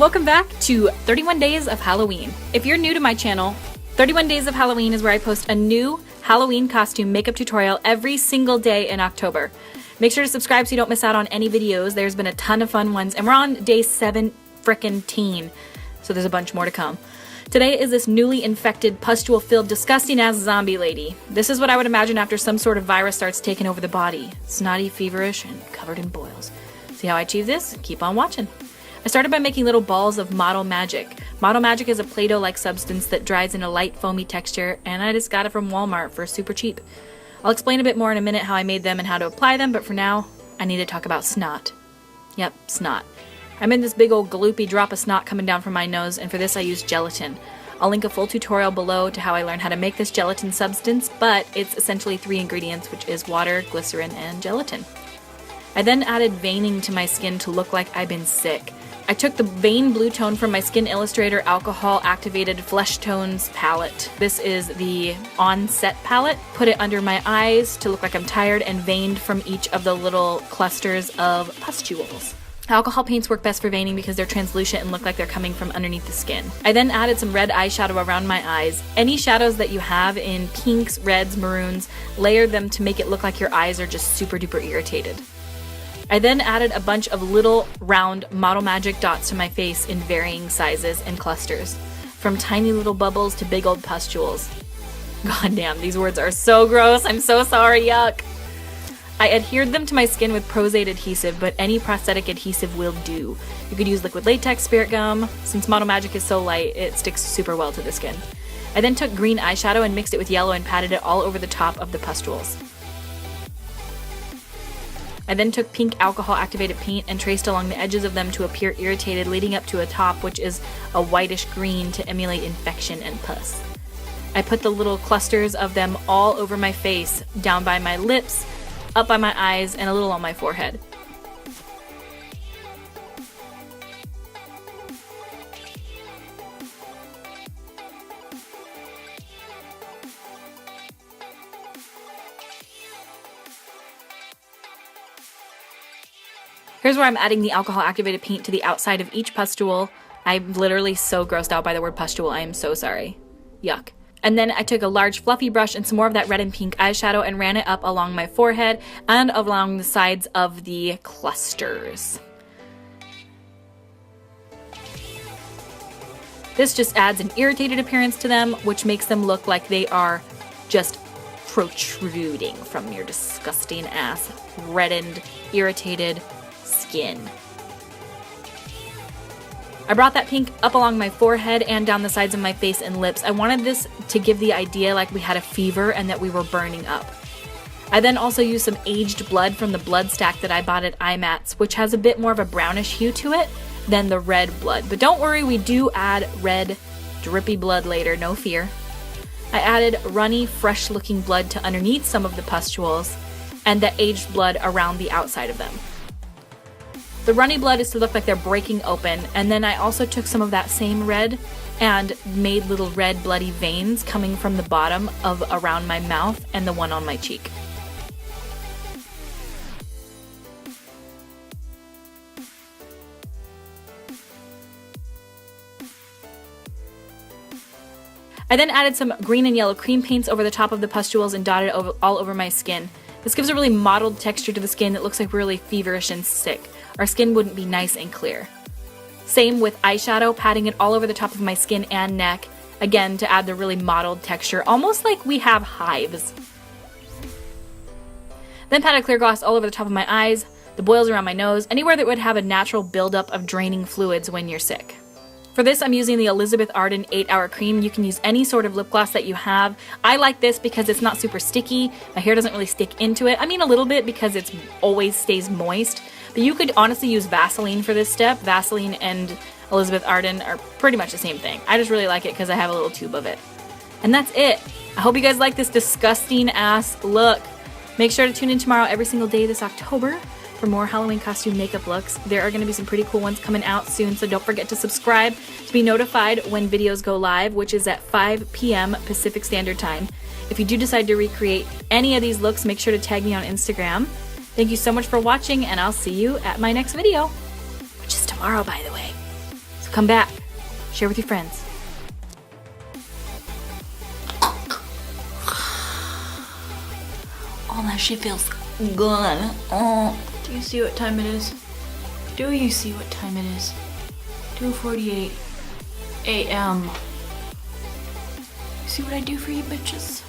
Welcome back to 31 Days of Halloween. If you're new to my channel, 31 Days of Halloween is where I post a new Halloween costume makeup tutorial every single day in October. Make sure to subscribe so you don't miss out on any videos. There's been a ton of fun ones, and we're on day 7-frickin-teen, so there's a bunch more to come. Today is this newly infected, pustule-filled, disgusting-ass zombie lady. This is what I would imagine after some sort of virus starts taking over the body. Snotty, feverish, and covered in boils. See how I achieve this? Keep on watching. I started by making little balls of Model Magic. Model Magic is a Play-Doh-like substance that dries in a light, foamy texture, and I just got it from Walmart for super cheap. I'll explain a bit more in a minute how I made them and how to apply them, but for now, I need to talk about snot. Yep, snot. I made this big old gloopy drop of snot coming down from my nose, and for this I used gelatin. I'll link a full tutorial below to how I learned how to make this gelatin substance, but it's essentially 3 ingredients, which is water, glycerin, and gelatin. I then added veining to my skin to look like I'd been sick. I took the Vein Blue Tone from my Skin Illustrator Alcohol Activated Flesh Tones palette. This is the on-set palette. Put it under my eyes to look like I'm tired and veined from each of the little clusters of pustules. Alcohol paints work best for veining because they're translucent and look like they're coming from underneath the skin. I then added some red eyeshadow around my eyes. Any shadows that you have in pinks, reds, maroons, layer them to make it look like your eyes are just super duper irritated. I then added a bunch of little round Model Magic dots to my face in varying sizes and clusters, from tiny little bubbles to big old pustules. God damn, these words are so gross, I'm so sorry, yuck. I adhered them to my skin with Pros-Aid adhesive, but any prosthetic adhesive will do. You could use liquid latex, spirit gum. Since Model Magic is so light, it sticks super well to the skin. I then took green eyeshadow and mixed it with yellow and patted it all over the top of the pustules. I then took pink alcohol activated paint and traced along the edges of them to appear irritated, leading up to a top which is a whitish green to emulate infection and pus. I put the little clusters of them all over my face, down by my lips, up by my eyes, and a little on my forehead. Here's where I'm adding the alcohol activated paint to the outside of each pustule. I'm literally so grossed out by the word pustule, I am so sorry. Yuck. And then I took a large fluffy brush and some more of that red and pink eyeshadow and ran it up along my forehead and along the sides of the clusters. This just adds an irritated appearance to them, which makes them look like they are just protruding from your disgusting ass, reddened, irritated skin. I brought that pink up along my forehead and down the sides of my face and lips. I wanted this to give the idea like we had a fever and that we were burning up. I then also used some aged blood from the blood stack that I bought at IMATS, which has a bit more of a brownish hue to it than the red blood. But don't worry, we do add red, drippy blood later, no fear. I added runny, fresh-looking blood to underneath some of the pustules and the aged blood around the outside of them. The runny blood is to look like they're breaking open, and then I also took some of that same red and made little red bloody veins coming from the bottom of around my mouth and the one on my cheek. I then added some green and yellow cream paints over the top of the pustules and dotted it all over my skin. This gives a really mottled texture to the skin that looks like we're really feverish and sick. Our skin wouldn't be nice and clear. Same with eyeshadow, patting it all over the top of my skin and neck, again to add the really mottled texture, almost like we have hives. Then patted clear gloss all over the top of my eyes, the boils around my nose, anywhere that would have a natural buildup of draining fluids when you're sick. For this, I'm using the Elizabeth Arden 8-Hour Cream. You can use any sort of lip gloss that you have. I like this because it's not super sticky. My hair doesn't really stick into it. I mean a little bit because it always stays moist. But you could honestly use Vaseline for this step. Vaseline and Elizabeth Arden are pretty much the same thing. I just really like it because I have a little tube of it. And that's it. I hope you guys like this disgusting ass look. Make sure to tune in tomorrow every single day this October for more Halloween costume makeup looks. There are going to be some pretty cool ones coming out soon, so don't forget to subscribe to be notified when videos go live, which is at 5 p.m. Pacific Standard Time. If you do decide to recreate any of these looks, make sure to tag me on Instagram. Thank you so much for watching, and I'll see you at my next video, which is tomorrow, by the way. So So come back, share with your friends. Oh, that shit feels good. Oh, do you see what time it is? Do you see what time it is? 2:48 a.m. See what I do for you bitches?